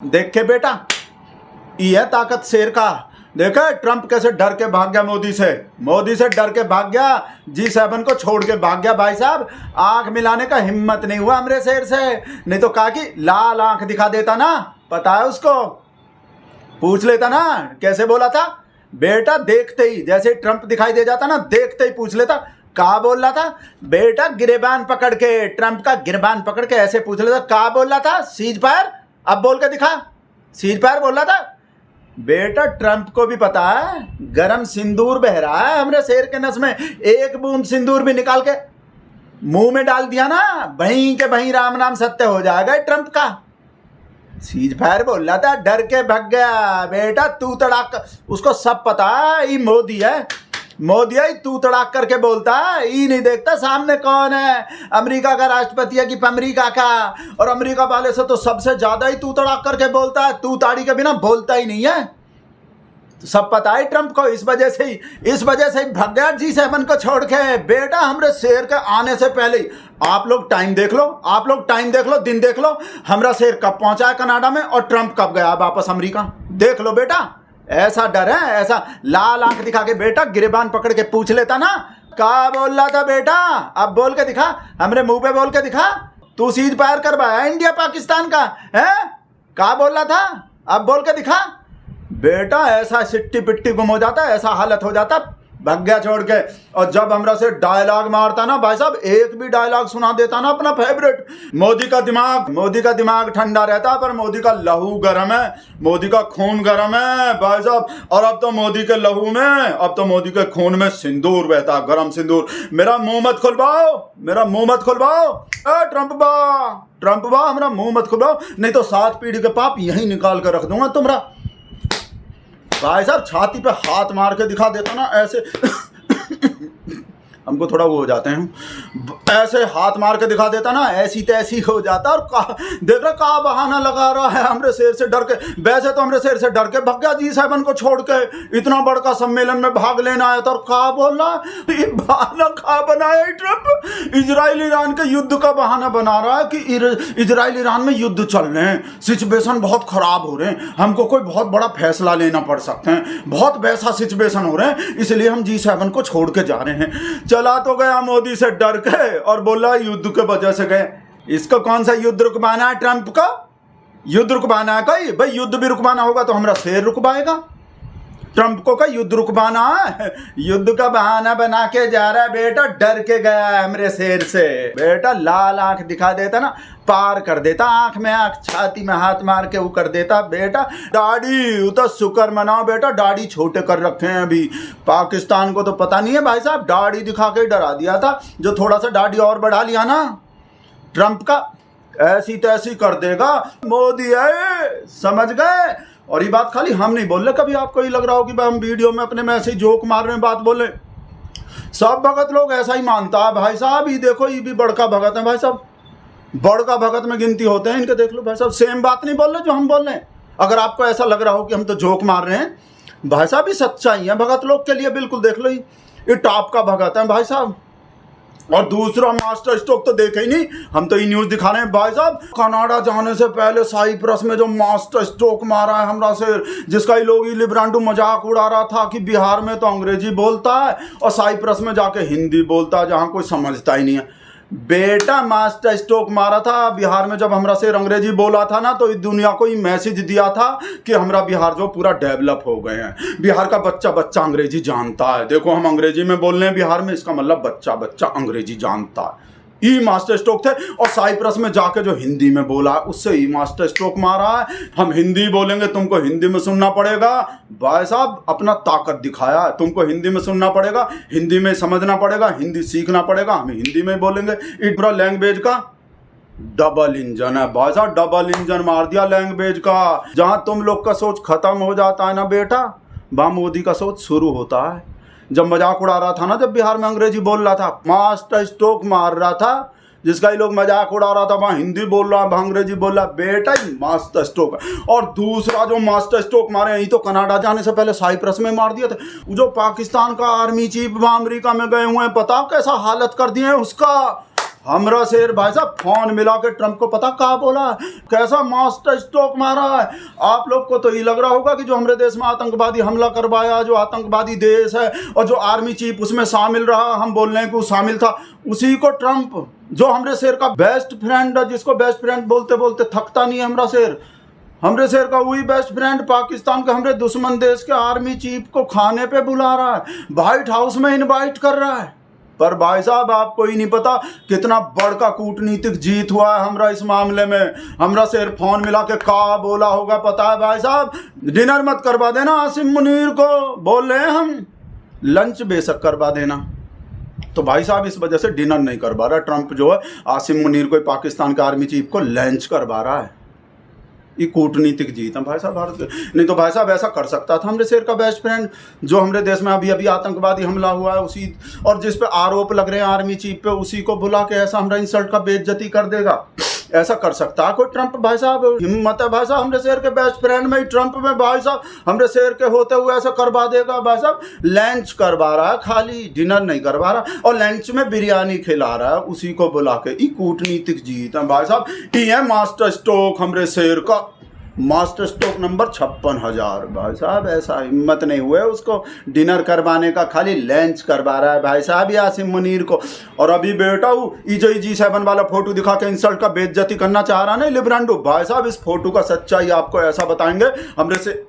देख के बेटा, ये ताकत शेर का। देखा ट्रंप कैसे डर के भाग गया मोदी से डर के भाग गया, G7 को छोड़ के भाग गया। भाई साहब आंख मिलाने का हिम्मत नहीं हुआ हमरे शेर से, नहीं तो कहा कि लाल आंख दिखा देता ना, पता है उसको, पूछ लेता ना कैसे बोला था बेटा। देखते ही जैसे ट्रंप दिखाई दे जाता ना, देखते ही पूछ लेता कहा बोल रहा था बेटा। गिरबान पकड़ के, ट्रंप का गिरबान पकड़ के ऐसे पूछ लेता कहा बोल रहा था, सीज फायर अब बोल के दिखा, सीज फायर बोल रहा था बेटा। ट्रंप को भी पता है गरम सिंदूर बह रहा है हमरे शेर के नस में, एक बूंद सिंदूर भी निकाल के मुंह में डाल दिया ना, वहीं के वहीं राम नाम सत्य हो जाएगा ट्रंप का। सीज फायर बोल रहा था, डर के भाग गया बेटा। तू तड़ाक, उसको सब पता है ये मोदी है, तू तड़ाक करके बोलता है, ये नहीं देखता सामने कौन है, अमेरिका का राष्ट्रपति है कि अमेरिका का। और अमेरिका वाले से तो सबसे ज्यादा ही तू तड़ाक करके बोलता है, तू ताड़ी के बिना बोलता ही नहीं है। तो सब पता है ट्रंप को, इस वजह से ही भाग गया G7 को छोड़ के बेटा। हमरे शेर के आने से पहले आप लोग टाइम देख लो, दिन देख लो, हमरा शेर कब पहुंचा है कनाडा में और ट्रंप कब गया वापस अमेरिका। देख लो बेटा, ऐसा डर है, ऐसा लाल आंख दिखा के बेटा गिरबान पकड़ के पूछ लेता ना क्या बोल रहा था बेटा। अब बोल के दिखा, हमरे मुंह पे बोल के दिखा। तू सीज फायर करवाया इंडिया पाकिस्तान का है, क्या बोल रहा था अब बोल के दिखा बेटा। ऐसा सिट्टी पिट्टी गुम हो जाता, ऐसा हालत हो जाता, भाग गया छोड़ के। और जब हमरा से डायलॉग मारता ना भाई साहब, एक भी डायलॉग सुना देता ना अपना फेवरेट। मोदी का दिमाग ठंडा रहता पर मोदी का लहू गर्म है, मोदी का खून गर्म है भाई साहब। और अब तो मोदी के लहू में, अब तो मोदी के खून में सिंदूर बहता, गरम सिंदूर। मेरा मुंह मत खुलवाओ ट्रंप बा हमारा मुंह मत खुलवाओ, नहीं तो 7 पीढ़ी के पाप यहीं निकाल कर रख दूंगा तुम्हारा। भाई साहब छाती पे हाथ मार के दिखा देता ना ऐसे हमको थोड़ा वो हो जाते हैं, ऐसे हाथ मार के दिखा देता ना, ऐसी तैसी हो जाता। और देख रहा कहा बहाना लगा रहा है हमरे शेर से डर के। वैसे तो हमरे शेर से डर के भाग गया G7 को छोड़ के, इतना बड़का सम्मेलन में भाग लेना आया था। और कहा बोल रहा है ये बहाना कहा बनाया ट्रंप, इजराइल ईरान के युद्ध का बहाना बना रहा है कि इजराइल ईरान में युद्ध चल रहे हैं, सिचुएशन बहुत खराब हो रहे हैं, हमको कोई बहुत बड़ा फैसला लेना पड़ सकते हैं, बहुत वैसा सिचुएशन हो रहे हैं, इसलिए हम G7 को छोड़ के जा रहे हैं। चला तो गया मोदी से डर के और बोला युद्ध के वजह से गए। इसको कौन सा युद्ध रुकवाना है ट्रंप का? युद्ध रुकवाना है कोई? भाई युद्ध भी रुकवाना होगा तो हमारा शेर रुकवाएगा। ट्रंप को का युद्ध रुकवाना है, युद्ध का बहाना बना के जा रहा है बेटा। डर के गया है हमरे शेर से बेटा। लाल आंख दिखा देता ना, पार कर देता, आंख में आंख, छाती में हाथ मार के वो कर देता बेटा। दाढ़ी तो शुक्र मनाओ बेटा, दाढ़ी छोटे कर रखे हैं अभी। पाकिस्तान को तो पता नहीं है भाई साहब, दाढ़ी दिखा के डरा दिया था। जो थोड़ा सा दाढ़ी और बढ़ा लिया ना ट्रंप का, ऐसी तैसी कर देगा मोदी है, समझ गए। और ये बात खाली हम नहीं बोल रहे, कभी आपको ये लग रहा हो कि भाई हम वीडियो में अपने में ऐसे ही जोक मार रहे हैं, बात बोले। सब भगत लोग ऐसा ही मानता है भाई साहब। ये देखो ये भी बड़का भगत है भाई साहब, बड़का भगत में गिनती होते हैं इनके, देख लो भाई साहब। सेम बात नहीं बोल रहे जो हम बोल रहे हैं। अगर आपको ऐसा लग रहा हो कि हम तो जोक मार रहे हैं, भाई साहब ये सच्चाई है भगत लोग के लिए, बिल्कुल देख लो। ये टॉप का भगत है भाई साहब। और दूसरा मास्टर स्ट्रोक तो देखे ही नहीं, हम तो ये न्यूज दिखा रहे हैं भाई साहब। कनाडा जाने से पहले साइप्रस में जो मास्टर स्ट्रोक मारा है हमरा से, जिसका ही लोग लिब्रांडो मजाक उड़ा रहा था कि बिहार में तो अंग्रेजी बोलता है और साइप्रस में जाके हिंदी बोलता है, जहाँ कोई समझता ही नहीं है बेटा। मास्टर स्ट्रोक मारा था बिहार में जब हमरा से अंग्रेजी बोला था ना, तो इस दुनिया को ये मैसेज दिया था कि हमरा बिहार जो पूरा डेवलप हो गए हैं, बिहार का बच्चा बच्चा अंग्रेजी जानता है। देखो हम अंग्रेजी में बोल रहे हैं बिहार में, इसका मतलब बच्चा बच्चा अंग्रेजी जानता है। ई मास्टर स्ट्रोक थे। और साइप्रस में जाके जो हिंदी में बोला उससे ई मास्टर स्ट्रोक मारा है। हम हिंदी बोलेंगे, तुमको हिंदी में सुनना पड़ेगा भाई साहब। अपना ताकत दिखाया है, तुमको हिंदी में सुनना पड़ेगा, हिंदी में समझना पड़ेगा, हिंदी सीखना पड़ेगा, हम हिंदी में बोलेंगे। इस पूरा लैंग्वेज का डबल इंजन है भाई साहब, डबल इंजन मार दिया लैंग्वेज का। जहां तुम लोग का सोच खत्म हो जाता है ना बेटा, वहां मोदी का सोच शुरू होता है। जब मजाक उड़ा रहा था ना, जब बिहार में अंग्रेजी बोल रहा था, मास्टर स्ट्रोक मार रहा था, जिसका ही लोग मजाक उड़ा रहा था, वहाँ हिंदी बोल रहा है, वहाँ अंग्रेजी बोल रहा है बेटा, मास्टर स्ट्रोक। और दूसरा जो मास्टर स्ट्रोक मारे, यही तो कनाडा जाने से पहले साइप्रस में मार दिया था। जो पाकिस्तान का आर्मी चीफ वहाँ अमेरिका में गए हुए हैं, पता कैसा हालत कर दिए उसका। हमरा शेर भाई साहब फोन मिला के ट्रंप को पता कहा बोला, कैसा मास्टर स्ट्रोक मारा है। आप लोग को तो ये लग रहा होगा कि जो हमारे देश में आतंकवादी हमला करवाया, जो आतंकवादी देश है और जो आर्मी चीफ उसमें शामिल रहा, हम बोल रहे हैं कि वो शामिल था, उसी को ट्रंप जो हमारे शेर का बेस्ट फ्रेंड है, जिसको बेस्ट फ्रेंड बोलते बोलते थकता नहीं है हमारा शेर, हमरे शेर का वही बेस्ट फ्रेंड पाकिस्तान के हमरे दुश्मन देश के आर्मी चीफ को खाने पे बुला रहा है, व्हाइट हाउस में इनवाइट कर रहा है। पर भाई साहब आपको ही नहीं पता कितना बड़का कूटनीतिक जीत हुआ है हमरा इस मामले में। हमरा शेर फोन मिला के का बोला होगा पता है भाई साहब, डिनर मत करवा देना आसिम मुनीर को, बोल रहे हैं हम, लंच बेशक करवा देना। तो भाई साहब इस वजह से डिनर नहीं करवा रहा ट्रंप, जो है आसिम मुनीर को, पाकिस्तान के आर्मी चीफ को लंच करवा रहा है। ये कूटनीतिक जीत है भाई साहब भारत के। नहीं तो भाई साहब ऐसा कर सकता था हमरे शेर का बेस्ट फ्रेंड, जो हमरे देश में अभी अभी आतंकवादी हमला हुआ है उसी, और जिस पे आरोप लग रहे हैं आर्मी चीफ पे, उसी को बुला के ऐसा हमारा इंसल्ट का बेइज्जती कर देगा। ऐसा कर सकता है कोई ट्रंप भाई साहब? हिम्मत है भाई साहब हमरे शेर के बेस्ट फ्रेंड में ही, ट्रंप में भाई साहब हमरे शेर के होते हुए ऐसा करवा देगा। भाई साहब लंच करवा रहा है, खाली डिनर नहीं करवा रहा, और लंच में बिरयानी खिला रहा है उसी को बुला के। ये कूटनीतिक जीत है भाई साहब। ये है मास्टर स्ट्रोक हमरे शेर का, मास्टर स्ट्रोक नंबर 56,000। भाई साहब ऐसा हिम्मत नहीं हुए उसको डिनर करवाने का, खाली लंच करवा रहा है भाई साहब आसिम मुनीर को। और अभी बेटा वो G7 वाला फोटो दिखा के इंसल्ट का बेइज्जती करना चाह रहा है लिब्रांडो। भाई साहब इस फोटो का सच्चाई आपको ऐसा बताएंगे हमरे से।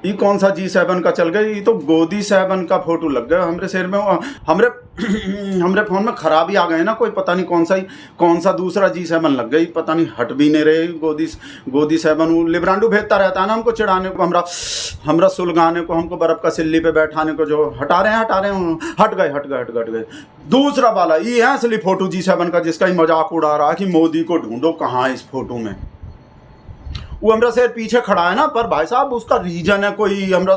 ये कौन सा G7 का चल गया, ये तो गोदी 7 का फोटो लग गया हमरे शेर में। हमरे फोन में खराबी आ गए ना, कोई पता नहीं कौन सा दूसरा G7 लग गई, पता नहीं हट भी नहीं रहे गोदी 7। लिब्रांडो भेजता रहता है ना हमको चिढ़ाने को, हमरा सुलगाने को, हमको बर्फ का सिल्ली पे बैठाने को, जो हटा रहे हैं हट गए। दूसरा वाला ये है असली फोटो G7 का, जिसका ही मजाक उड़ा रहा है कि मोदी को ढूंढो कहाँ है इस फोटो में। वो हमरा शेर पीछे खड़ा है ना, पर भाई साहब उसका रीजन है कोई, हमरा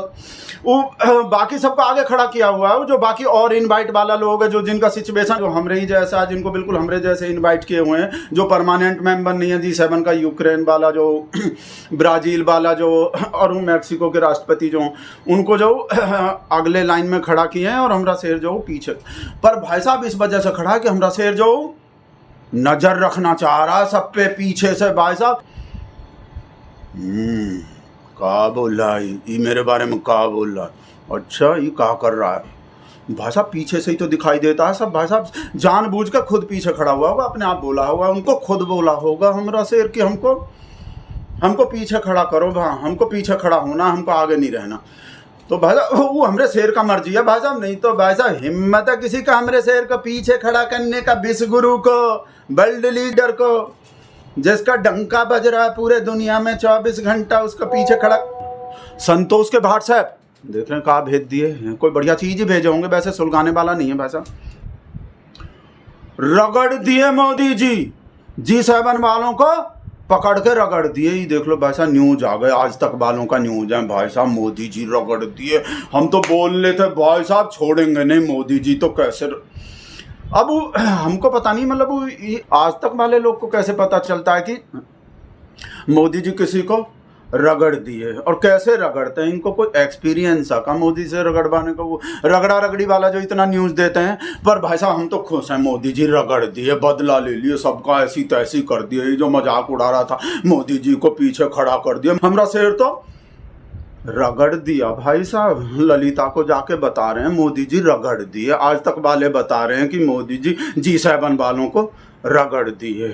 वो बाकी सबको आगे खड़ा किया हुआ है। वो जो बाकी और इनवाइट वाला लोग है, जो जिनका सिचुएशन जो हमरे ही जैसा है, जिनको बिल्कुल हमरे जैसे इनवाइट किए हुए हैं, जो परमानेंट मेंबर नहीं है G7 का, यूक्रेन वाला जो, ब्राज़ील वाला जो, और मैक्सिको के राष्ट्रपति जो, उनको जो अगले लाइन में खड़ा किए हैं, और हमरा शेर जो पीछे। पर भाई साहब इस वजह से खड़ा है कि हमरा शेर जो नज़र रखना चाह रहा है सब पे पीछे से। भाई साहब का बोल रहा है ये मेरे बारे में, का बोल रहा है, अच्छा ये का कर रहा है। भाई साहब पीछे से ही तो दिखाई देता है सब। भाई साहब जानबूझ कर खुद पीछे खड़ा हुआ होगा, अपने आप बोला होगा, उनको खुद बोला होगा हमरा शेर कि हमको पीछे खड़ा करो, हमको पीछे खड़ा होना, हमको आगे नहीं रहना। तो भाई साहब वो हमरे शेर का मर्जी है भाई साहब। नहीं तो भाई साहब हिम्मत है किसी का हमरे शेर को पीछे खड़ा करने का, विश्वगुरु को, वर्ल्ड लीडर को, जिसका डंका बज रहा है पूरे दुनिया में 24 घंटा, उसका पीछे खड़ा। संतोष के व्हाट्सएप देख रहे हैं कहाँ भेज दिए, कोई बढ़िया चीज ही भेजे होंगे, वैसे सुलगाने वाला नहीं है भाई साहब। रगड़ दिए मोदी जी G7 वालों को, पकड़ के रगड़ दिए। ये देख लो भाई साहब न्यूज आ गए, आज तक वालों का न्यूज है भाई साहब, मोदी जी रगड़ दिए। हम तो बोल रहे थे भाई साहब छोड़ेंगे नहीं मोदी जी, तो कैसे अब हमको पता नहीं, मतलब आज तक वाले लोग को कैसे पता चलता है कि मोदी जी किसी को रगड़ दिए, और कैसे रगड़ते हैं, इनको कोई एक्सपीरियंस है का मोदी से रगड़वाने का? वो रगड़ा रगड़ी वाला जो इतना न्यूज़ देते हैं। पर भाई साहब हम तो खुश हैं, मोदी जी रगड़ दिए, बदला ले लिए, सबका ऐसी तैसी कर दिए। ये जो मजाक उड़ा रहा था मोदी जी को पीछे खड़ा कर दिया, हमरा शेर तो रगड़ दिया भाई साहब। ललिता को जाके बता रहे हैं मोदी जी रगड़ दिए, आज तक वाले बता रहे हैं कि मोदी जी G7 वालों को रगड़ दिए।